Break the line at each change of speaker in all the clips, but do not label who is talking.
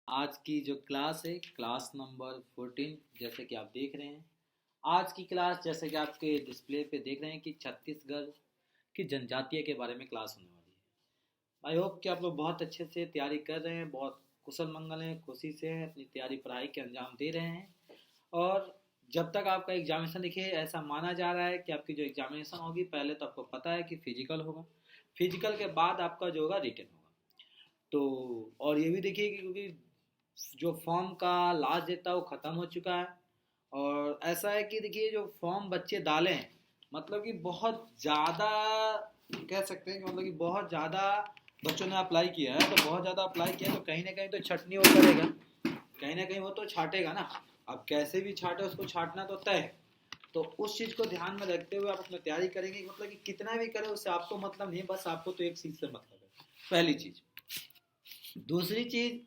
आज की जो क्लास है क्लास नंबर 14 जैसे कि आप देख रहे हैं। आज की क्लास जैसे कि आपके डिस्प्ले पे देख रहे हैं कि छत्तीसगढ़ की जनजातीय के बारे में क्लास होने वाली है। आई होप कि आप लोग बहुत अच्छे से तैयारी कर रहे हैं, बहुत कुशल मंगल हैं, खुशी से अपनी तैयारी पढ़ाई के अंजाम दे रहे हैं। और जब तक आपका एग्जामिनेशन देखिए, ऐसा माना जा रहा है कि आपकी जो एग्जामिनेशन होगी पहले तो आपको पता है कि फिजिकल होगा, फिजिकल के बाद आपका जो होगा रिटन होगा। तो और ये भी देखिए कि क्योंकि जो फॉर्म का लास्ट डेट था वो ख़त्म हो चुका है। और ऐसा है कि देखिए जो फॉर्म बच्चे डाले हैं, मतलब कि बहुत ज़्यादा कह सकते हैं कि मतलब कि बहुत ज़्यादा बच्चों ने अप्लाई किया है। तो बहुत ज़्यादा अप्लाई किया है तो कहीं ना कहीं तो छटनी वो करेगा, कहीं ना कहीं वो तो छाटेगा ना। अब कैसे भी छाटे, उसको छाटना तो तय है। तो उस चीज़ को ध्यान में रखते हुए आप अपनी तैयारी करेंगे, मतलब कि कितना भी करें उससे आपको मतलब नहीं, बस आपको तो एक चीज़ से मतलब है, पहली चीज़। दूसरी चीज़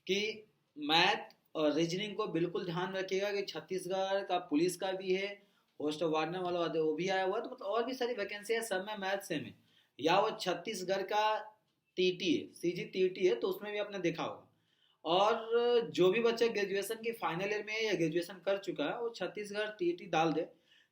कि मैथ और रीजनिंग को बिल्कुल ध्यान रखिएगा कि छत्तीसगढ़ का पुलिस का भी है, पोस्ट ऑफ वार्डन वाला वो भी आया हुआ है, तो मतलब और भी सारी वैकेंसी है, सब में मैथ सेम है। या वो छत्तीसगढ़ का टीटी है, सीजी टीटी है, तो उसमें भी आपने देखा होगा। और जो भी बच्चा ग्रेजुएशन की फाइनल ईयर में है या ग्रेजुएशन कर चुका है वो छत्तीसगढ़ टीटी डाल दे,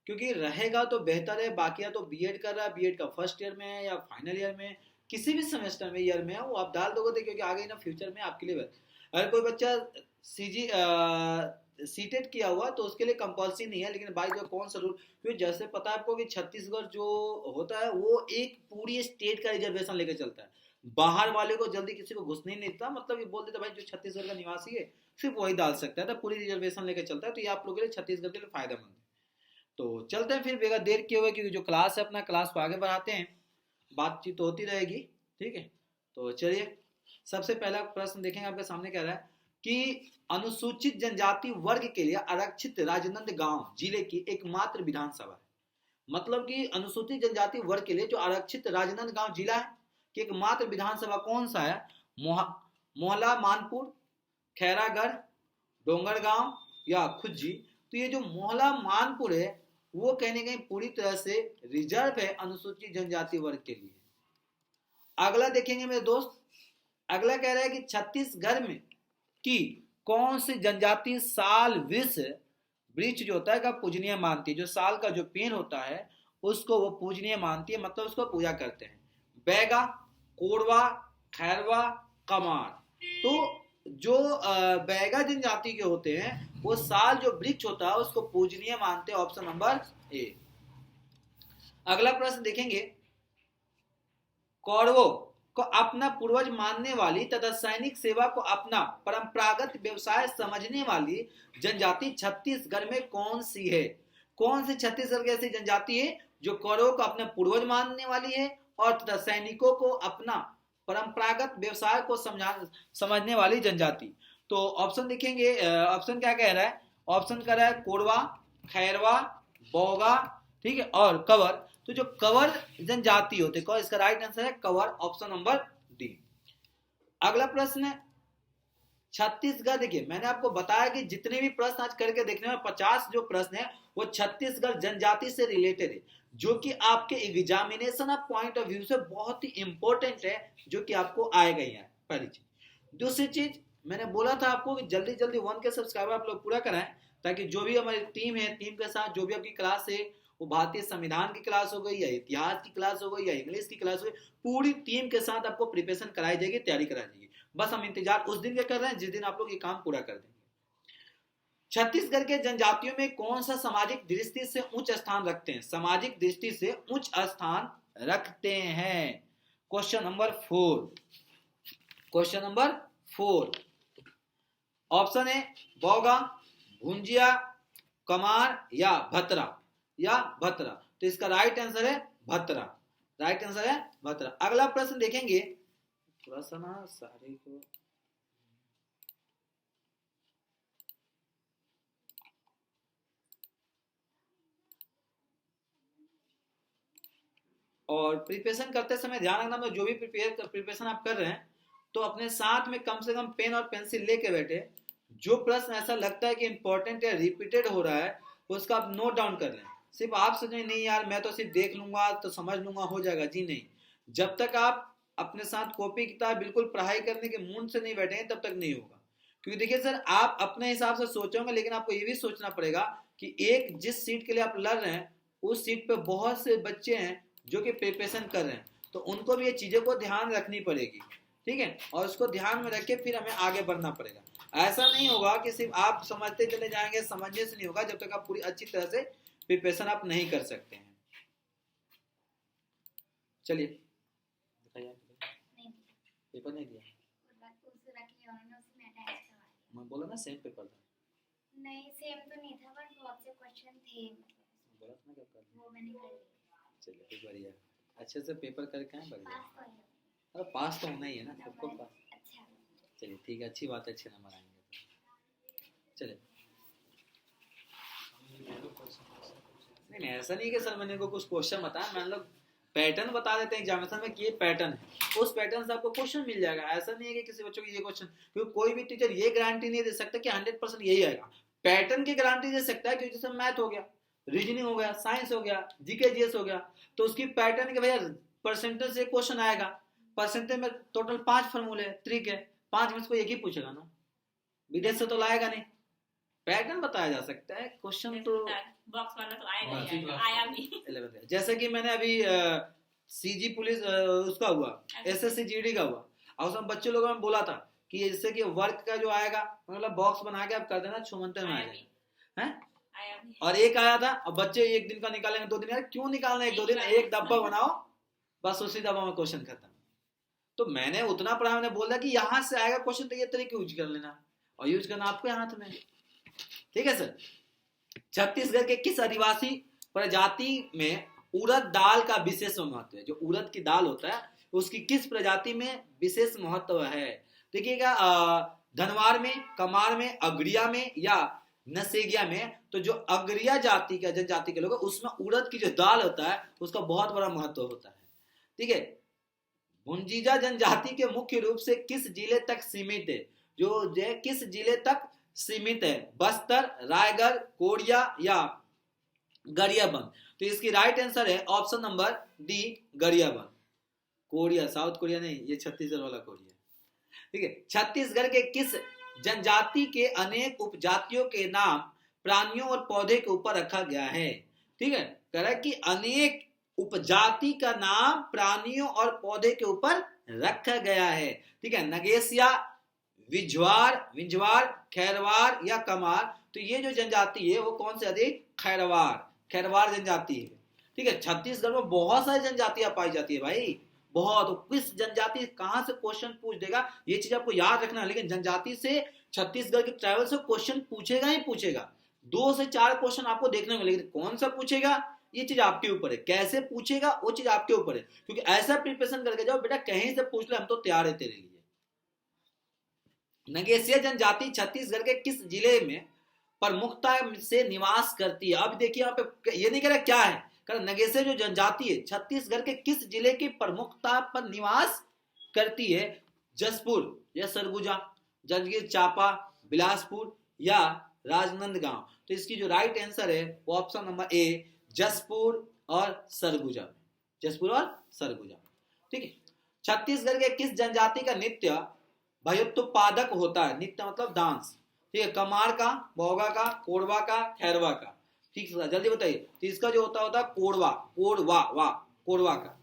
क्योंकि रहेगा तो बेहतर है। बाकी या तो बीएड कर रहा है, बीएड का फर्स्ट ईयर में है या फाइनल ईयर में, किसी भी सेमेस्टर में ईयर में है, वो आप डाल दोगे तो क्योंकि आगे ना फ्यूचर में आपके लिए अगर कोई बच्चा सीजी सीटेट किया हुआ तो उसके लिए कंपल्सरी नहीं है, लेकिन बाई जो कौन सा रूल, क्योंकि जैसे पता है आपको कि छत्तीसगढ़ जो होता है वो एक पूरी स्टेट का रिजर्वेशन लेकर चलता है। बाहर वाले को जल्दी किसी को घुसने नहीं देता, मतलब ये बोल देता भाई जो छत्तीसगढ़ का निवासी है सिर्फ वही डाल सकता है, तो पूरी रिजर्वेशन लेकर चलता है। तो ये आप लोगों के लिए छत्तीसगढ़ के लिए फायदेमंद है। तो चलते हैं फिर बेगा देर किए हुए, क्योंकि जो क्लास है अपना क्लास को आगे बढ़ाते हैं, बातचीत होती रहेगी। ठीक है, तो चलिए सबसे पहला प्रश्न देखेंगे, आपके सामने कह रहा है कि अनुसूचित जनजाति वर्ग के लिए आरक्षित राजनांदगांव जिले की एकमात्र विधानसभा है। मतलब कि अनुसूचित जनजाति वर्ग के लिए जो आरक्षित राजनांदगांव जिला है कि एकमात्र विधानसभा कौन सा है? मोहला मानपुर, खैरागढ़, डोंगरगांव या खुज्जी। तो ये जो मोहला मानपुर है वो कहने कहीं पूरी तरह से रिजर्व है अनुसूचित जनजाति वर्ग के लिए। अगला देखेंगे मेरे दोस्त, अगला कह रहा है कि छत्तीसगढ़ में की कौन सी जनजाति साल वृक्ष जो होता है का पूजनीय मानती है। जो साल का जो पेड़ होता है उसको वो पूजनीय मानती है, मतलब उसको पूजा करते हैं। बैगा, कोरवा, खैरवा, कमार। तो जो बैगा जनजाति के होते हैं वो साल जो वृक्ष होता है उसको पूजनीय मानते हैं, ऑप्शन नंबर ए। अगला प्रश्न देखेंगे, कौरवों को अपना पूर्वज मानने वाली तथा सैनिक सेवा को अपना परंपरागत व्यवसाय समझने वाली जनजाति छत्तीसगढ़ में कौन सी है? कौन सी छत्तीसगढ़ की ऐसी जनजाति है जो कौरवों को अपने पूर्वज मानने वाली है और तथा सैनिकों को अपना परंपरागत व्यवसाय को समझने वाली जनजाति? तो ऑप्शन देखेंगे, ऑप्शन क्या कह रहा है? ऑप्शन कह रहा है कोरवा, खैरवा, बोगा, ठीक है, और कवर। तो जो कवर जनजाति होते हैं, इसका राइट आंसर है कवर, ऑप्शन नंबर डी। अगला प्रश्न है छत्तीसगढ़। देखिए मैंने आपको बताया कि जितने भी प्रश्न आज करके देखने में 50 जो प्रश्न है वो छत्तीसगढ़ जनजाति से रिलेटेड है, जो कि आपके examination of point of view से बहुत ही इंपॉर्टेंट है, जो कि आपको आएगा ही है, पहली चीज। दूसरी चीज मैंने बोला था आपको कि जल्दी जल्दी 1K सब्सक्राइबर आप लोग पूरा कराएं, ताकि जो भी हमारी टीम है, टीम के साथ जो भी आपकी क्लास है, वो भारतीय संविधान की क्लास हो गई या इतिहास की क्लास हो गई या इंग्लिश की क्लास हो गई, पूरी टीम के साथ आपको प्रिपरेशन कराई जाएगी, तैयारी कराई जाएगी। बस हम इंतजार उस दिन का कर रहे हैं जिस दिन आप लोग ये काम पूरा कर देंगे। छत्तीसगढ़ के जनजातियों में कौन सा सामाजिक दृष्टि से उच्च स्थान रखते हैं? सामाजिक दृष्टि से उच्च स्थान रखते हैं। Question number 4, question number 4 option है बोगा, भुंजिया, कमार या भतरा, या भतरा। तो इसका राइट आंसर है भतरा, राइट आंसर है भतरा। अगला प्रश्न देखेंगे, थोड़ा सा ना सारे को, और प्रिपरेशन करते समय ध्यान रखना, जो भी प्रिपरेशन आप कर रहे हैं तो अपने साथ में कम से कम पेन और पेंसिल लेके बैठे। जो प्रश्न ऐसा लगता है कि इंपॉर्टेंट है, रिपीटेड हो रहा है, उसका आप नोट डाउन कर लें। सिर्फ आप सोचें नहीं यार मैं तो सिर्फ देख लूंगा तो समझ लूंगा हो जाएगा, जी नहीं। जब तक आप अपने साथ कॉपी किताब बिल्कुल पढ़ाई करने के मूड से नहीं बैठे तब तक नहीं होगा। क्योंकि देखिए सर, आप अपने हिसाब से सोचोगे, लेकिन आपको ये भी सोचना पड़ेगा कि एक जिस सीट के लिए आप लड़ रहे हैं उस सीट पे बहुत से बच्चे हैं जो कि प्रिपरेशन कर रहे हैं, तो उनको भी ये चीज़ों को ध्यान रखनी पड़ेगी, ठीक है, और उसको ध्यान में रख के फिर हमें आगे बढ़ना पड़ेगा। ऐसा नहीं होगा कि सिर्फ आप समझते चले जाएंगे, समझने से नहीं होगा जब तक आप पूरी अच्छी तरह से प्रिपरेशन आप नहीं कर सकते हैं। चलिए, पेपर नहीं दिया, मैं बोला ना सेम पेपर था।
नहीं सेम तो नहीं था, बट बहुत से क्वेश्चन थे,
बोला था ना क्या कर,
वो मैंने कर लिया।
चलिए ठीक, बढ़िया, अच्छे से पेपर करके आए, बढ़िया।
पास तो है।
अरे पास तो होना ही है ना, सबको पास।
अच्छा,
चलिए ठीक है, अच्छी बात है, अच्छे नंबर आएंगे। चलिए, नहीं नहीं ऐसा नहीं कि सर मैंने को कुछ क्वेश्चन बताया, मैंने लोग पैटर्न बता देते हैं एग्जामिनेशन में कि ये पैटर्न है, उस पैटर्न से आपको क्वेश्चन मिल जाएगा। ऐसा नहीं है कि किसी बच्चों को ये क्वेश्चन, क्योंकि कोई भी टीचर ये गारंटी नहीं दे सकता कि 100% यही आएगा। पैटर्न की गारंटी दे सकता है, क्योंकि जैसे मैथ हो गया, रीजनिंग हो गया, साइंस हो गया, जीके जीएस हो गया, तो उसकी पैटर्न के भैया परसेंटेज से क्वेश्चन आएगा। परसेंटेज में टोटल 5 फॉर्मूले ट्रिक है, 5 में से एक ही पूछेगा ना, विदेश से तो लाएगा नहीं। पैटर्न बताया जा सकता है, क्वेश्चन तो
बॉक्स वाला तो आएगा ही आएगा, आया भी।
11th जैसे कि मैंने अभी सीजी पुलिस उसका हुआ, एसएससी जीडी का हुआ, और उसमें बच्चे लोगों में बोला था कि जैसे कि वर्क का जो आएगा मतलब बॉक्स बना के आप कर देना, 6 मंथ में आएगा हैं, और एक आया था, अब बच्चे एक दिन का निकालेंगे, 2 दिन, यार क्यों निकालना, 1-2 दिन, एक डब्बा बनाओ बस, उसी डब्बा में क्वेश्चन खत्म। तो मैंने उतना पढ़ा, मैंने बोला कि यहाँ से आएगा क्वेश्चन तो ये तरीके यूज कर लेना, और यूज करना आपके हाथ में, ठीक है सर। छत्तीसगढ़ के किस आदिवासी प्रजाति में उड़द दाल का विशेष महत्व है? जो उड़द की दाल होता है उसकी किस प्रजाति में विशेष महत्व है? देखिएगा, धनवार में, कमार में, अगरिया में या नसेगिया में। तो जो अगरिया जाति का जनजाति के लोग हैं उसमें उड़द की जो दाल होता है उसका बहुत बड़ा महत्व होता है, ठीक है। भुंजीजा जनजाति के मुख्य रूप से किस जिले तक सीमित है? जो किस जिले तक सीमित है? बस्तर, रायगढ़, कोरिया या गरियाबंद। तो इसकी राइट आंसर है option number D, Gariaband. Korea south Korea नहीं, ये छत्तीसगढ़ वाला कोरिया, ठीक है। छत्तीसगढ़ के किस जनजाति के अनेक उपजातियों के नाम प्राणियों और पौधे के ऊपर रखा गया है? ठीक है, कह रहा है कि अनेक उपजाति का नाम प्राणियों और पौधे के ऊपर रखा गया है, ठीक है। नगेशिया, विंझवार, खैरवार या कमार। तो ये जो जनजाति है वो कौन से अधिक? खैरवार जनजाति है, ठीक है। छत्तीसगढ़ में बहुत सारी जनजातियां पाई जाती है भाई, बहुत। तो किस जनजाति कहां से क्वेश्चन पूछ देगा ये चीज आपको याद रखना है, लेकिन जनजाति से छत्तीसगढ़ के ट्राइबल से क्वेश्चन पूछेगा ही पूछेगा। 2 से 4 क्वेश्चन आपको देखने को मिलेगा, कौन सा पूछेगा ये चीज आपके ऊपर है, कैसे पूछेगा वो चीज आपके ऊपर है, क्योंकि ऐसा प्रिपरेशन करके जाओ बेटा, कहीं से पूछ ले हम तो तैयार है तेरे लिए। नगेशिया जनजाति छत्तीसगढ़ के किस जिले में प्रमुखता से निवास करती है? अब देखिए यहाँ पे ये नहीं कह रहा क्या है, कह नगेशिया जो जनजाति है छत्तीसगढ़ के किस जिले की प्रमुखता पर निवास करती है? जसपुर या सरगुजा, जांजगीर चांपा, बिलासपुर या राजनांदगांव। तो इसकी जो राइट आंसर है वो ऑप्शन नंबर ए, जसपुर और सरगुजा, जसपुर और सरगुजा, ठीक है। छत्तीसगढ़ के किस जनजाति का नृत्य भयोत्पादक होता है? नृत्य मतलब डांस, ठीक है। कमार का, बौगा का, कोरवा का, खैरवा का, ठीक है, जल्दी बताइए। तो इसका जो होता है कोरवा का,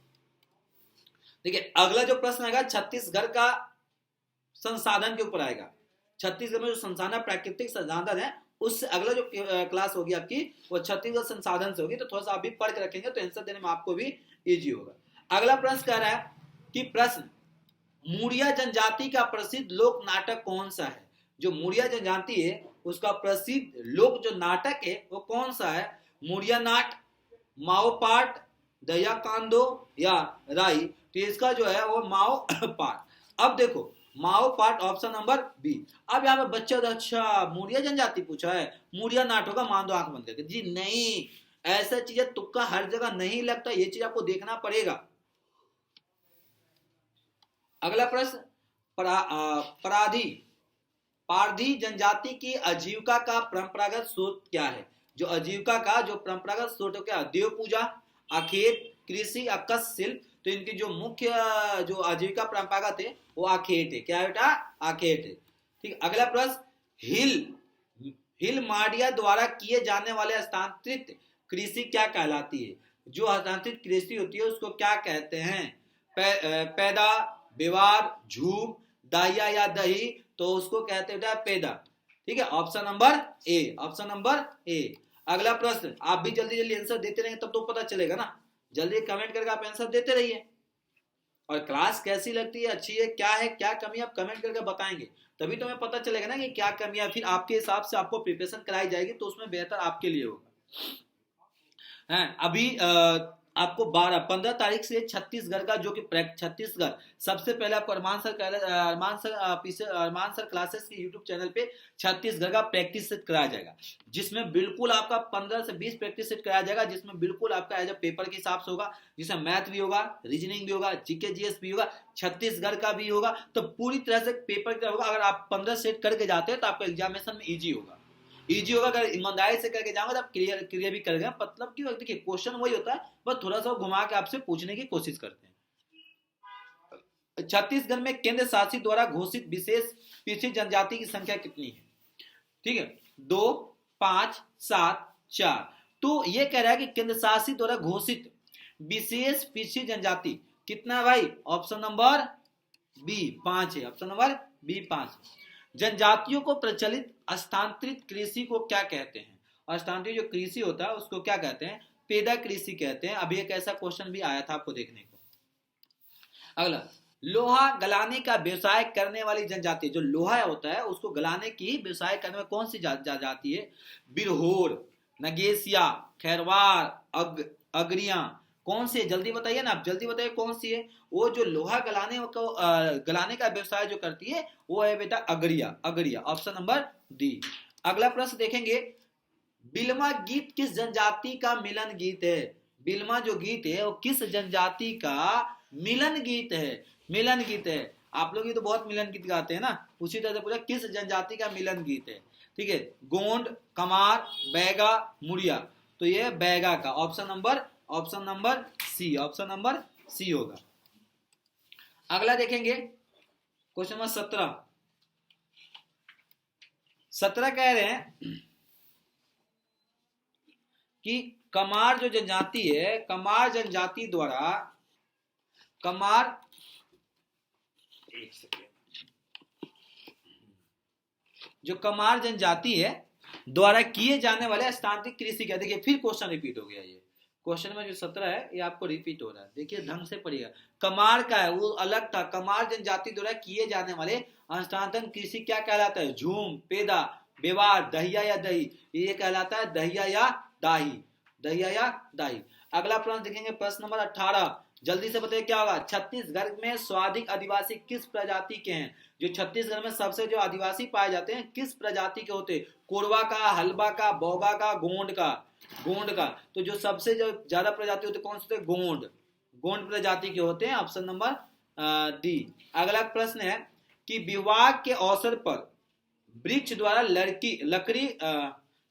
ठीक है। अगला जो प्रश्न आएगा छत्तीसगढ़ का संसाधन के ऊपर आएगा। छत्तीसगढ़ में जो संसाधन, प्राकृतिक संसाधन है, उससे अगला जो क्लास होगी आपकी वो छत्तीसगढ़ संसाधन से होगी। तो थोड़ा सा आप भी पढ़ के रखेंगे तो आंसर देने में आपको भी इजी होगा। अगला प्रश्न कह रहा है कि प्रश्न, मुड़िया जनजाति का प्रसिद्ध लोक नाटक कौन सा है? जो मुड़िया जनजाति है उसका प्रसिद्ध लोक जो नाटक है वो कौन सा है? मुड़िया नाट, माओ पाट, दया कांदो या राई। तो इसका जो है वो माओ पाट। अब देखो माओ पाट ऑप्शन नंबर बी। अब यहाँ पे बच्चा अच्छा मुड़िया जनजाति पूछा है, मुड़िया नाट होगा, मान दो आंख बंद करके। जी नहीं, ऐसा चीज तुक्का हर जगह नहीं लगता, ये चीज आपको देखना पड़ेगा। अगला प्रश्न, पारधी जनजाति की आजीविका का परंपरागत स्रोत क्या है? जो आजीविका का जो परंपरागत स्रोत क्या है? देव पूजा, आखेट, कृषि, अक्स शिल्प। तो इनकी जो मुख्य जो आजीविका परंपरागत है वो आखेट है। क्या बेटा? आखेट है, ठीक, अगला प्रश्न, हिल माडिया द्वारा किए जाने वाले हस्तांतरित कृषि क्या कहलाती है? जो हस्तांतरित कृषि होती है उसको क्या कहते हैं? पैदा, व्यवहार, झूम, दाहिया या दही, तो उसको कहते हैं पैदा। ठीक है, option number A, option number A. अगला प्रश्न, आप भी जल्दी जल्दी आंसर देते रहेंगे तब तो पता चलेगा ना, जल्दी कमेंट करके आप आंसर देते रहिए। और क्लास कैसी लगती है, अच्छी है, क्या है, क्या कमी, आप कमेंट करके बताएंगे, तभी तो हमें पता चलेगा ना कि क्या कमी है, फिर आपके हिसाब से आपको प्रिपरेशन कराई जाएगी तो उसमें बेहतर आपके लिए होगा। अभी आपको 15 तारीख से छत्तीसगढ़ का जो कि छत्तीसगढ़, सबसे पहले आपको अरमान सर क्लासेस के यूट्यूब चैनल पे छत्तीसगढ़ का प्रैक्टिस सेट कराया जाएगा, जिसमें बिल्कुल आपका 15 से 20 प्रैक्टिस सेट कराया जाएगा, जिसमें बिल्कुल आपका एज अ पेपर के हिसाब से होगा, जिसमें मैथ भी होगा, रीजनिंग भी होगा, जीके जीएस भी होगा, छत्तीसगढ़ का भी होगा, तो पूरी तरह से पेपर का होगा। अगर आप 15 सेट करके जाते हैं तो आपका एग्जामिनेशन में ईजी होगा, अगर ईमानदारी से करके जाओगे तो आप क्लियर भी करेंगे। मतलब कि देखिए क्वेश्चन वही होता है, बस थोड़ा सा घुमा के आपसे पूछने की कोशिश करते हैं। छत्तीसगढ़ में केंद्र शासित द्वारा घोषित विशेष पिछड़ी जनजाति की संख्या कितनी है? ठीक है, 2, 5, 7, 4। तो ये कह रहा है कि केंद्र शासित द्वारा घोषित विशेष पिछड़ी जनजाति कितना है भाई? ऑप्शन नंबर बी 5 है, ऑप्शन नंबर बी 5। जनजातियों को प्रचलित हस्तांतरित कृषि को क्या कहते हैं? हस्तांतरित जो कृषि होता है उसको क्या कहते हैं? पैदा कृषि कहते हैं। अभी एक ऐसा क्वेश्चन भी आया था आपको देखने को। अगला, लोहा गलाने का व्यवसाय करने वाली जनजाति, जो लोहा होता है उसको गलाने की व्यवसाय करने में कौन सी जाति है? बिरहोर, नगेशिया, खैरवार, अगरिया, कौन सी है? जल्दी बताइए ना, आप जल्दी बताइए कौन सी है? वो जो लोहा गलाने का व्यवसाय जो करती है वो है बेटा अगरिया, ऑप्शन नंबर डी। अगला प्रश्न देखेंगे, बिलमा गीत किस जनजाति का मिलन गीत है? बिलमा जो गीत है वो किस जनजाति का मिलन गीत है? आप लोग ये तो बहुत मिलन गीत गाते हैं ना, उसी तरह से पूछा किस जनजाति का मिलन गीत है। ठीक है, गोंड, कमार, बैगा, मुड़िया, तो ये बैगा का, option number C, option number C होगा। अगला देखेंगे क्वेश्चन नंबर 17 कह रहे हैं कि कमार जो जनजाति है, कमार जनजाति द्वारा जो कमार जनजाति है द्वारा किए जाने वाले हस्तांतरित कृषि क्या? देखिए फिर क्वेश्चन रिपीट हो गया, ये क्वेश्चन में जो 17 है ये आपको रिपीट हो रहा है, देखिए ढंग से पढ़िएगा। कमार का है वो अलग था, कमार जनजाति द्वारा किए जाने वाले हस्तांतरण कृषि क्या कहलाता है? झूम, पैदा, व्यवहार, दहिया या दही, ये कहलाता है दहिया या दाही। अगला प्रश्न देखेंगे, प्रश्न नंबर 18, जल्दी से बताइए क्या होगा? छत्तीसगढ़ में सर्वाधिक आदिवासी किस प्रजाति के हैं? जो छत्तीसगढ़ में सबसे जो आदिवासी पाए जाते हैं किस प्रजाति के होते हैं? कोरवा का, हलबा का, बोगा का, गोंड का। तो जो सबसे जो ज्यादा प्रजाति होते कौन से? गोंड प्रजाति के होते हैं, ऑप्शन नंबर डी। अगला प्रश्न है कि विवाह के अवसर पर वृक्ष द्वारा लकड़ी,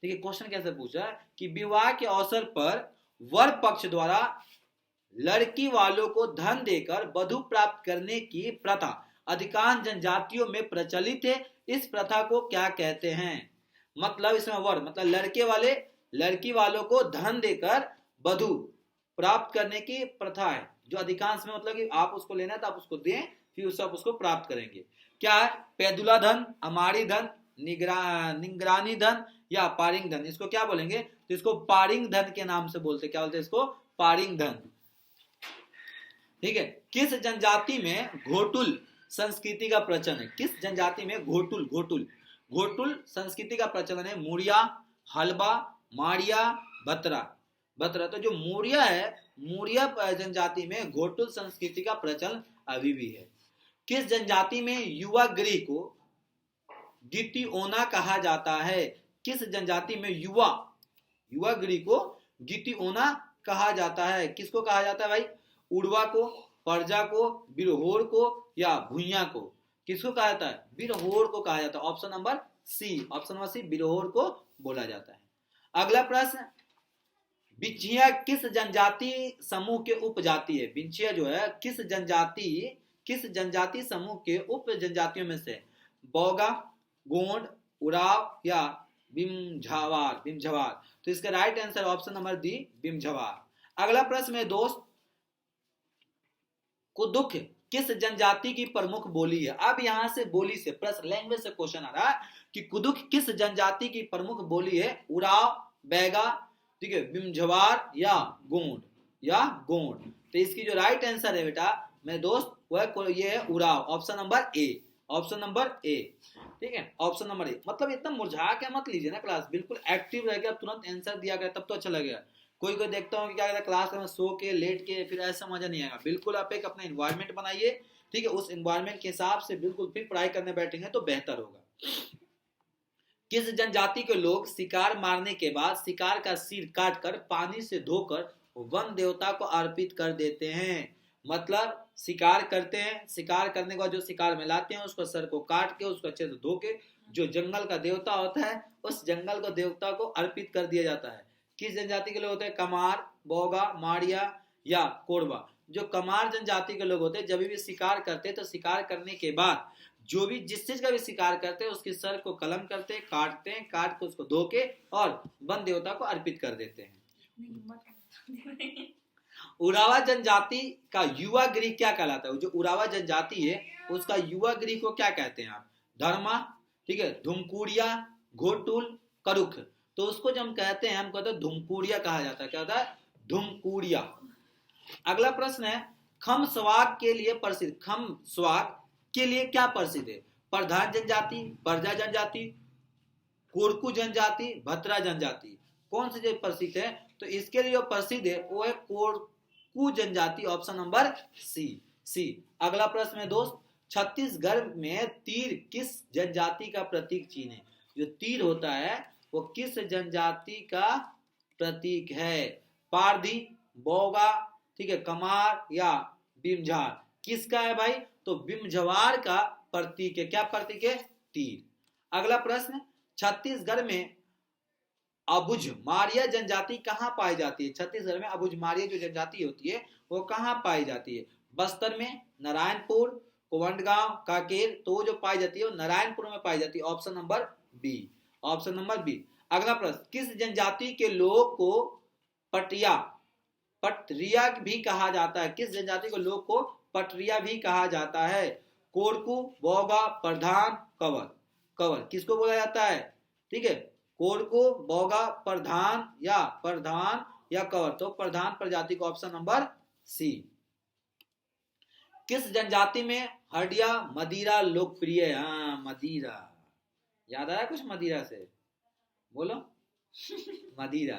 देखिए क्वेश्चन कैसे पूछा है कि विवाह के अवसर पर वर पक्ष द्वारा लड़की वालों को धन देकर वधु प्राप्त करने की प्रथा अधिकांश जनजातियों में प्रचलित है, इस प्रथा को क्या कहते हैं? मतलब इसमें वर मतलब लड़की वालों को धन देकर वधु प्राप्त करने की प्रथा है, जो अधिकांश में मतलब कि आप उसको लेना है तो आप उसको दें, फिर उससे आप उसको प्राप्त करेंगे। क्या है? पैदुला धन, अमारी धन, निगरानी धन या पारिंग धन। इसको क्या बोलेंगे? तो इसको पारिंग धन के नाम से बोलते, क्या बोलते हैं इसको? पारिंग धन। ठीक है, किस जनजाति में घोटुल संस्कृति का प्रचलन है? किस जनजाति में घोटुल संस्कृति का प्रचलन है? मुड़िया, हलबा, माड़िया, बतरा। तो जो मुड़िया है, मुड़िया जनजाति में घोटुल संस्कृति का प्रचलन अभी भी है। किस जनजाति में युवा गृह को गिटिओना कहा जाता है? किस जनजाति में युवा गृह को गिटिओना कहा जाता है? किसको कहा जाता है भाई? उड़वा को, परजा को, बिरहोर को या भुइया को? किसको कहा जाता है? बिरहोर को कहा जाता है, ऑप्शन नंबर सी, बिरहोर को बोला जाता है। अगला प्रश्न, बिछिया किस जनजाति समूह के उपजाति है? बिछिया जो है किस जनजाति समूह के उप जनजातियों में से? बोगा, गोंड, उराव या बिमझवार। बिमझवार, तो इसका right answer option number D Binjhwar. अगला प्रश्न है दोस्त, कुदुख किस जनजाति की प्रमुख बोली है? अब यहां से बोली से प्रश्न, लैंग्वेज से क्वेश्चन आ रहा है कि कुदुख किस जनजाति की प्रमुख बोली है? उराव, बैगा, ठीक है, बिमझवार या गोंड तो इसकी जो राइट आंसर है बेटा मेरे दोस्त वो ये है Oraon, option number A. Option number A, ठीक है, ऑप्शन नंबर ए। मतलब इतना मुरझा के मत लीजिए ना क्लास, बिल्कुल एक्टिव रह गया, तुरंत आंसर दिया गया तब तो अच्छा लगेगा। कोई देखता हूँ कि क्या कहता है क्लास में सो के लेट के, फिर ऐसा मजा नहीं आएगा। बिल्कुल आप एक अपना एनवायरनमेंट बनाइए, ठीक है, उस एनवायरनमेंट के हिसाब से बिल्कुल फिर पढ़ाई करने बैठेंगे तो बेहतर होगा। किस जनजाति के लोग शिकार मारने के बाद शिकार का सिर काटकर पानी से धोकर वन देवता को अर्पित कर देते हैं? मतलब शिकार करते हैं, शिकार करने के बाद जो शिकार में लाते हैं उसको सर को काट के उसको अच्छे से धो के जो जंगल का देवता होता है उस जंगल को देवता को अर्पित कर दिया जाता है। किस जनजाति के लोग होते हैं? कमार, बोगा, माड़िया या कोरबा। जो कमार जनजाति के लोग होते हैं जब भी शिकार करते हैं तो शिकार करने के बाद जो भी जिस चीज का भी शिकार करते हैं उसके सर को कलम करते हैं, काटते हैं, काट के उसको धो के और वन देवता को अर्पित कर देते हैं। उरावा जनजाति का युवा गृह क्या कहलाता है? जो उरावा जनजाति है उसका युवा गृह को क्या कहते हैं आप? धर्मा, ठीक है, धुमकुड़िया, घोटुल, करुख। तो उसको जब हम कहते हैं हम कहते हैं धुमकुड़िया कहा जाता है। क्या होता है? धुमकुड़िया। अगला प्रश्न है, खम स्वाग के लिए प्रसिद्ध, खम स्वाग के लिए क्या प्रसिद्ध है? प्रधान जनजाति, बर्जा जनजाति, कोरकू जनजाति, भत्रा जनजाति। कौन सी जो प्रसिद्ध है? तो इसके लिए जो प्रसिद्ध है वो है कोरकू जनजाति, ऑप्शन नंबर सी। अगला प्रश्न है दोस्त, छत्तीसगढ़ में तीर किस जनजाति का प्रतीक चिन्ह है? जो तीर होता है वो किस जनजाति का प्रतीक है? पारधी, बोगा, ठीक है, कमार या बिमझार। किसका है भाई? तो बिमझवार का प्रतीक है। क्या प्रतीक है? तीर। अगला प्रश्न, छत्तीसगढ़ में अबुझमारिया जनजाति कहां पाई जाती है? छत्तीसगढ़ में अबुझमारिया जो जनजाति होती है वो कहां पाई जाती है? बस्तर में, नारायणपुर, कोवंडगांव, कांकेर। तो जो पाई जाती है वो नारायणपुर में पाई जाती है, option number B. Option number B. अगला प्रश्न, किस जनजाति के लोग को पटरिया भी कहा जाता है? किस जनजाति के लोग को पटरिया भी कहा जाता है? कोरकू, बोगा, प्रधान, कवर। किसको बोला जाता है? ठीक है, कोरकू, बोगा, प्रधान या कवर। तो प्रधान प्रजाति को ऑप्शन नंबर सी। किस जनजाति में हडिया मदिरा लोकप्रिय है? हाँ, मदिरा याद आया कुछ मदिरा से? बोलो मदिरा,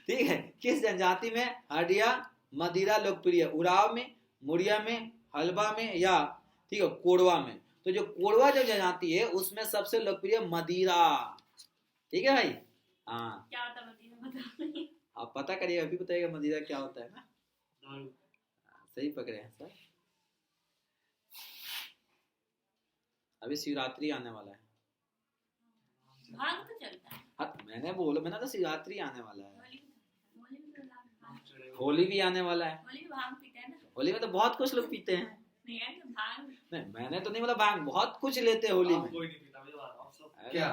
ठीक है। किस जनजाति में हडिया मदिरा लोकप्रिय? उराव में, मुड़िया में, हलबा में या ठीक है कोरवा में। तो जो कोरवा जो जनजाति है उसमें सबसे लोकप्रिय मदिरा, ठीक है भाई। हाँ,
क्या होता है मदिरा?
आप पता करिए, अभी बताइएगा मदिरा क्या होता है ना। सही पकड़े हैं सर। अभी शिवरात्रि आने वाला है।
भांग तो चलता है।
हाँ, मैंने तो शिवरात्रि आने वाला है,
होली
होली भी आने वाला है।
में भांग पीते हैं ना?
होली में तो बहुत कुछ लोग पीते हैं।
नहीं यार, तो भांग
नहीं, मैंने तो नहीं बोला भांग, बहुत कुछ लेते हैं होली में।
कोई नहीं पीता मुझे बात, आप सब
क्या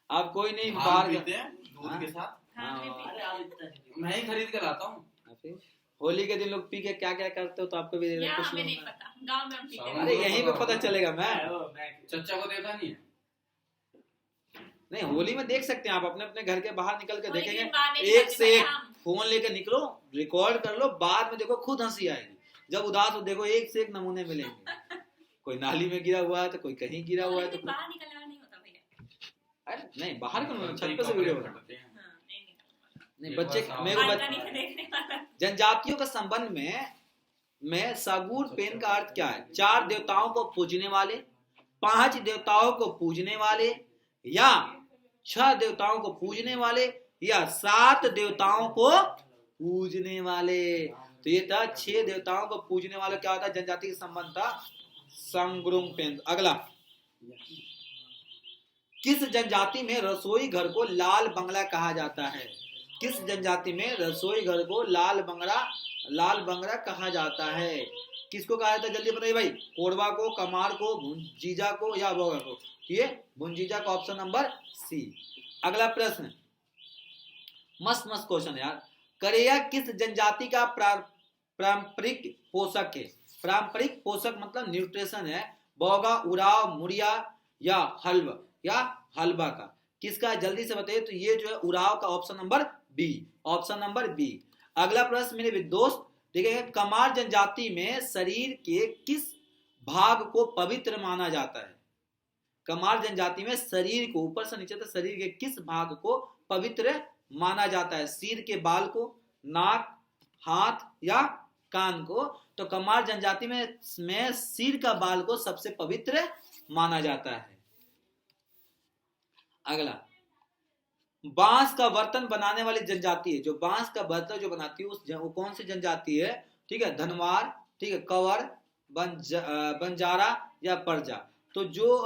आप कोई नहीं
भांग
बाहर
पीते हैं दूध के साथ?
भांग नहीं
हाँ।
पीते।
मैं ही खरीद कर लाता हूँ।
फिर होली के दिन लोग पी के क्या क्या करते हो तो आपको भी
यहाँ
कुछ
हमें नहीं
लोग।
पता, गांव में हम पीते हैं।
अरे यहीं पे पता चलेगा। मैं
चचा को देखा नहीं है?
नहीं, होली में देख सकते हैं आप, अपने अपने घर के बाहर निकल के
होली के
देखेंगे,
दिन बाहर नहीं
एक
जाते
से
भाई
एक
हम।
फोन लेके निकलो, रिकॉर्ड कर लो, बाद में देखो खुद हंसी आएगी। जब उदास हो देखो एक से एक नमूने मिलेंगे। कोई नाली में गिरा हुआ है तो कोई कहीं गिरा हुआ है तो
बाहर निकलना नहीं होता भैया।
अरे नहीं, बाहर क्यों, छत पे से वीडियो बना।
करते हैं।
हाँ, नहीं निकलना।
नहीं बच्चे, मेरे को
बालकनी से देखने वाला।
जनजातियों के संबंध में सागुर पेन का अर्थ क्या है? 4 देवताओं को पूजने वाले, 5 देवताओं को पूजने वाले या 6 देवताओं को पूजने वाले या 7 देवताओं को पूजने वाले। तो ये था 6 देवताओं को पूजने वाले क्या होता है? जनजाति के संबंध था संगुरुंग पेन। अगला, किस जनजाति में रसोई घर को लाल बंगला कहा जाता है? किस जनजाति में रसोई घर को लाल बंगला कहा जाता है? किसको कहा जाता है, जल्दी बताइए भाई, कोरबा को, कमार को, भुंजीजा को या बोगा को? ये भुंजीजा का ऑप्शन नंबर सी। अगला प्रश्न, मस्त मस्त क्वेश्चन यार। करेया किस जनजाति का पारंपरिक पोषक है? पारंपरिक पोषक मतलब न्यूट्रिशन है। बोगा, उराव, मुड़िया या हलवा का? किसका, जल्दी से बताइए। तो ये जो है उराव का, option number B, option number B. अगला प्रश्न मेरे दोस्त देखिए, कमार जनजाति में शरीर के किस भाग को पवित्र माना जाता है? कमार जनजाति में शरीर को, ऊपर से नीचे तक शरीर के किस भाग को पवित्र माना जाता है? सिर के बाल को, नाक, हाथ या कान को? तो कमार जनजाति में सिर का बाल को सबसे पवित्र माना जाता है। अगला, बांस का बर्तन बनाने वाली जनजाति है, जो बांस का बर्तन जो बनाती है वो कौन सी जनजाति है? ठीक है, धनवार, ठीक है, कंवर, बंजारा या परजा? तो जो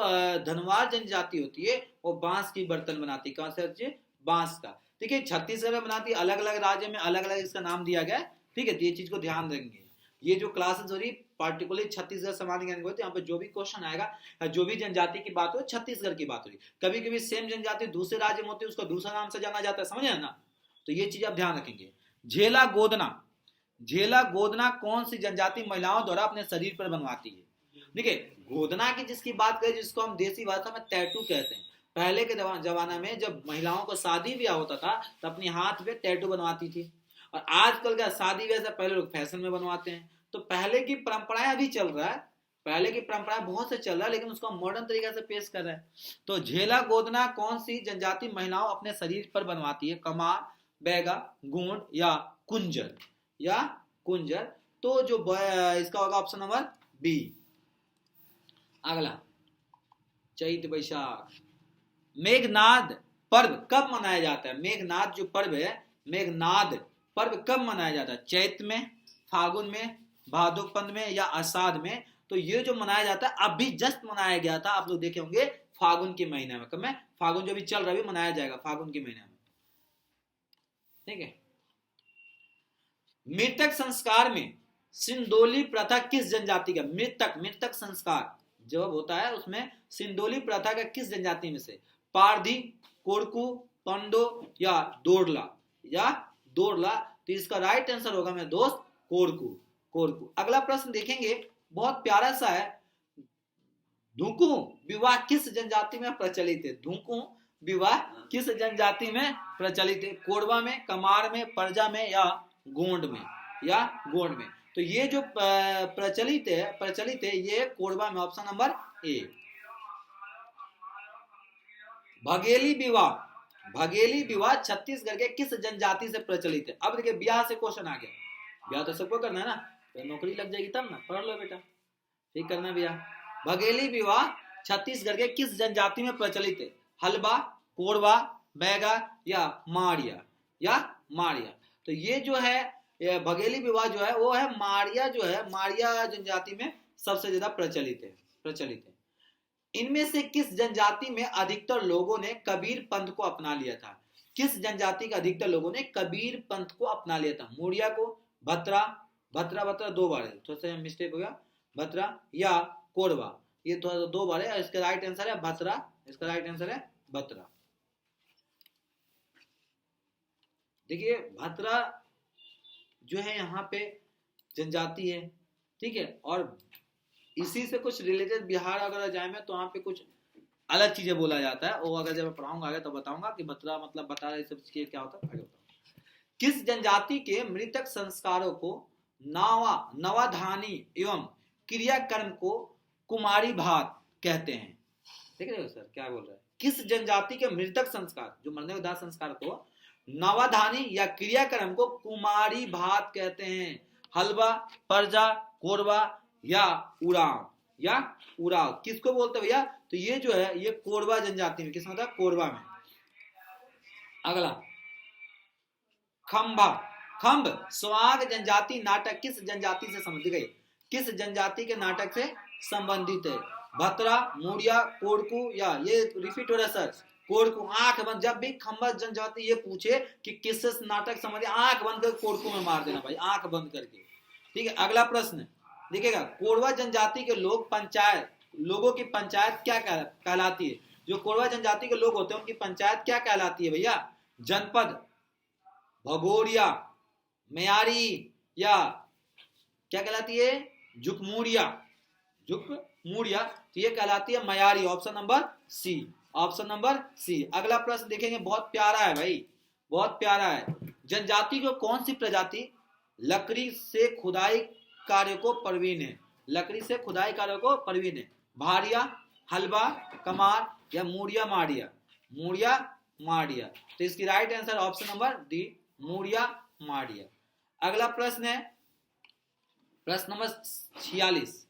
धनवार जनजाति होती है वो बांस की बर्तन बनाती है। कौन से? बांस का। ठीक है, छत्तीसगढ़ में बनाती है, अलग अलग राज्य में अलग अलग इसका नाम दिया गया है। ठीक है, तो ये चीज को ध्यान रखेंगे। ये जो क्लासेस हो रही पार्टिकुलरली छत्तीसगढ़ सामान्य ज्ञान की, यहाँ पे जो भी क्वेश्चन आएगा, जो भी जनजाति की बात हो, छत्तीसगढ़ की बात हो रही। कभी कभी सेम जनजाति दूसरे राज्य में होती है, उसको दूसरा नाम से जाना जाता है, समझे ना? तो ये चीज आप ध्यान रखेंगे। झेला गोदना, झेला गोदना कौन सी जनजाति महिलाओं द्वारा अपने शरीर पर बनवाती है? देखिए, गोदना की जिसकी बात करें, जिसको हम देसी भाषा में टैटू कहते हैं। पहले के जमाना में जब महिलाओं को शादी ब्याह होता था तो अपने हाथ पे टैटू बनवाती थी। और आजकल का शादी ब्याह से पहले लोग फैशन में बनवाते हैं। तो पहले की परंपराएं अभी चल रहा है, पहले की परंपराएं बहुत से चल रहा है, लेकिन उसको मॉडर्न तरीके से पेश कर रहा है। तो झेला गोदना कौन सी जनजाति महिलाओं अपने शरीर पर बनवाती है? कमार, बैगा, गोंड या कुंजर? तो जो इसका होगा ऑप्शन नंबर बी। अगला, चैत बैशाख। मेघनाद पर्व कब मनाया जाता है? मेघनाद जो पर्व है, मेघनाद पर्व कब मनाया जाता है? चैत में, फागुन में, भादोपंद में या आषाढ़ में? तो ये जो मनाया जाता है अभी जस्ट मनाया गया था, आप लोग देखे होंगे, फागुन के महीने में। कब में? फागुन जो भी चल रहा है मनाया जाएगा फागुन के महीने में। ठीक है। मृतक संस्कार में सिंदोली प्रथा किस जनजाति का? मृतक संस्कार जब होता है उसमें सिंदोली प्रथा का किस जनजाति में से? पारधी, कोरकू, पंडो या दोरला? तो इसका राइट आंसर होगा मेरे दोस्त कोरकू। अगला प्रश्न देखेंगे, बहुत प्यारा सा है। धुकू विवाह किस जनजाति में प्रचलित है? धुकू विवाह किस जनजाति में प्रचलित है? कोरबा में, कमार में, परजा में या गोंड में? तो ये जो प्रचलित है ये कोरबा में, ऑप्शन नंबर ए। भगेली विवाह छत्तीसगढ़ के किस जनजाति से प्रचलित है? अब देखिए, ब्याह से क्वेश्चन आ गया। ब्याह तो सबको करना है ना, तो नौकरी लग जाएगी तब ना, पढ़ लो बेटा, ठीक करना ब्याह। भगेली विवाह छत्तीसगढ़ के किस जनजाति में प्रचलित है? हलबा, कोरबा, बैगा या माड़िया? तो ये जो है भगेली विवाह जो है वो है माड़िया जनजाति में सबसे ज्यादा प्रचलित है। इनमें से किस जनजाति में अधिकतर लोगों ने कबीर पंथ को अपना लिया था? किस जनजाति के अधिकतर लोगों ने कबीर पंथ को अपना लिया था? मुड़िया को, भत्रा 2 बार है, थोड़ा सा मिस्टेक हो गया, भत्रा या कोरबा? ये थोड़ा सा 2 बार है, इसका राइट आंसर है भत्रा। देखिए, भत्रा जो है यहाँ पे जनजाति है, ठीक है, और इसी से कुछ रिलेटेड बिहार अगर जाए में तो वहाँ पे कुछ अलग चीजें बोला जाता है, वो अगर जब मैं पढ़ाऊंगा आगे तो बताऊंगा कि भत्रा मतलब बता रहे सब चीजें क्या होता है, आगे बताऊंगा। किस जनजाति के मृतक संस्कारों को नवाधानी एवं क्रियाकर्म को कुमारी भात कहते हैं? देख रहे हो सर क्या बोल रहा है? किस जनजाति के मृतक संस्कार, जो मरने के दाह संस्कार को नवाधानी या क्रियाक्रम को कुमारी भात कहते हैं? हलवा, परजा, कोरबा या उराव? किसको बोलते भैया? तो ये जो है ये कोरबा जनजाति में, किसमें होता है? कोरबा में। अगला, खम्भ स्वाग जनजाति नाटक किस जनजाति से संबंधित है? किस जनजाति के नाटक से संबंधित है? भत्रा, मुड़िया, कोरकू या ये रिपीट हो रहा है सर, कोरकू। आंख बंद, जब भी खम्बा जनजाति ये पूछे कि किससे नाटक संबंधित, आंख बंद कर कोरकू में मार देना भाई, आंख बंद करके। ठीक है। अगला प्रश्न, देखिएगा, कोरवा जनजाति के लोगों की पंचायत क्या कहलाती है? जो कोरवा जनजाति के लोग होते हैं उनकी पंचायत क्या कहलाती है भैया? जनपद, भगोरिया, मयारी, या क्या कहलाती है? जुकमुड़िया। तो ये कहलाती है मयारी। Option number C. अगला प्रश्न देखेंगे, बहुत प्यारा है भाई, बहुत प्यारा है। जनजाति को कौन सी प्रजाति लकड़ी से खुदाई कार्य को प्रवीण है? भारिया, हलवा, कमार, या मूड़िया माड़िया। तो इसकी right answer option number D, Muria Maria. अगला प्रश्न है प्रश्न नंबर 46।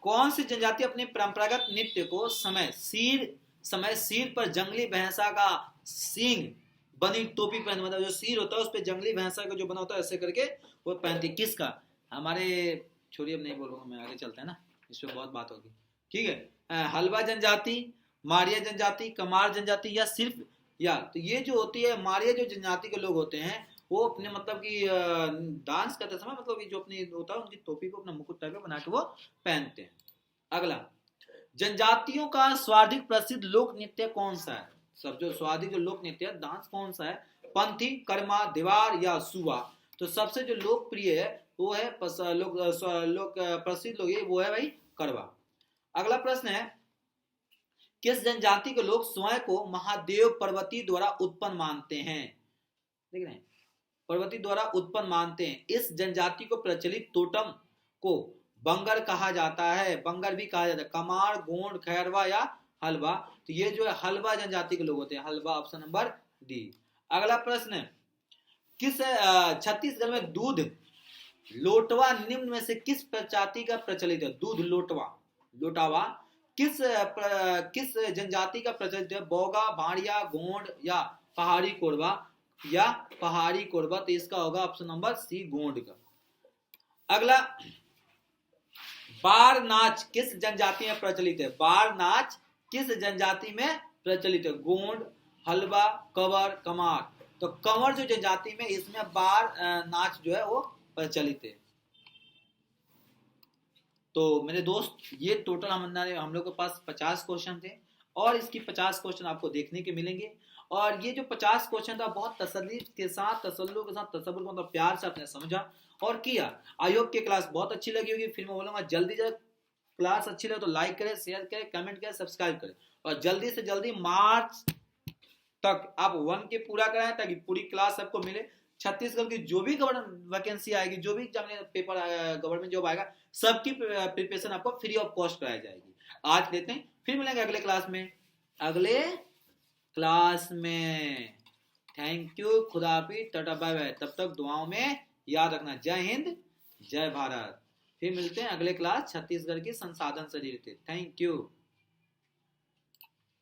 कौन सी जनजाति अपने परंपरागत नृत्य को समय सिर पर जंगली भैंसा का सींग बनी टोपी पहन, मतलब जो सिर होता है उस पर जंगली भैंसा का जो बना होता है ऐसे करके वो पहनती? किसका? हमारे, छोड़िए अब नहीं बोलूंगा मैं, आगे चलते हैं ना, इस पर बहुत बात होगी। ठीक है, हलवा जनजाति, मारिया जनजाति, कमार जनजाति, या सिर्फ तो ये जो होती है मारिया जो जनजाति के लोग होते हैं वो अपने मतलब कि डांस करते समय मतलब जो अपनी होता है उनकी टोपी को अपना मुकुट टाइप बना के वो पहनते हैं। अगला, जनजातियों का सर्वाधिक प्रसिद्ध लोक नृत्य कौन सा है? सब जो सर्वाधिक जो लोक नृत्य डांस कौन सा है? पंथी, कर्मा, दीवार, या सुवा? तो सबसे जो लोकप्रिय है वो है प्रसिद्ध लोग वो है भाई करवा। अगला प्रश्न है, किस जनजाति के लोग स्वयं को महादेव पर्वती द्वारा उत्पन्न मानते हैं? देख रहे हैं, पर्वती द्वारा उत्पन्न मानते हैं। इस जनजाति को प्रचलित टोटम को बंगर कहा जाता है, बंगर भी कहा जाता है। कमार, गोंड, खैरवा, या हलवा? तो ये जो है हलवा जनजाति के लोग होते हैं, हलवा, ऑप्शन नंबर डी। अगला प्रश्न है, किस छत्तीसगढ़ में दूध लोटवा निम्न में से किस प्रजाति का प्रचलित है? दूध लोटावा किस जनजाति का प्रचलित है? बोगा, भाड़िया, गोंड, या पहाड़ी कोरबा? तो इसका होगा ऑप्शन नंबर सी, गोंड का। अगला, बार नाच किस जनजाति में प्रचलित है? बार नाच किस जनजाति में प्रचलित है? गोंड, हलवा, कंवर, कमार? तो कंवर जो जनजाति में, इसमें बार नाच जो है वो प्रचलित है। तो मेरे दोस्त, ये टोटल हम लोग के पास 50 क्वेश्चन थे और इसकी 50 क्वेश्चन आपको देखने के मिलेंगे। और ये जो 50 क्वेश्चन था बहुत तसल्ली के साथ, तसब्बुर मतलब प्यार से आपने समझा और किया। आई होप की क्लास बहुत अच्छी लगी होगी। फिर मैं बोलूंगा जल्दी क्लास अच्छी लगे तो लाइक करें, शेयर करें, कमेंट करें, सब्सक्राइब करें और जल्दी से जल्दी मार्च तक आप 1 के पूरा कराएं ताकि पूरी क्लास सबको मिले। छत्तीसगढ़ की जो भी गवर्नमेंट वैकेंसी आएगी, जो भी पेपर गवर्नमेंट जॉब आएगा, सबकी प्रिपरेशन आपको फ्री ऑफ कॉस्ट कराई जाएगी। आज लेते हैं, फिर मिलेंगे अगले क्लास में। थैंक यू, खुदा हाफिज़, टाटा बाय बाय। तब तक दुआओं में याद रखना, जय हिंद, जय भारत। फिर मिलते हैं अगले क्लास छत्तीसगढ़ के संसाधन से रिलेटेड। Thank you.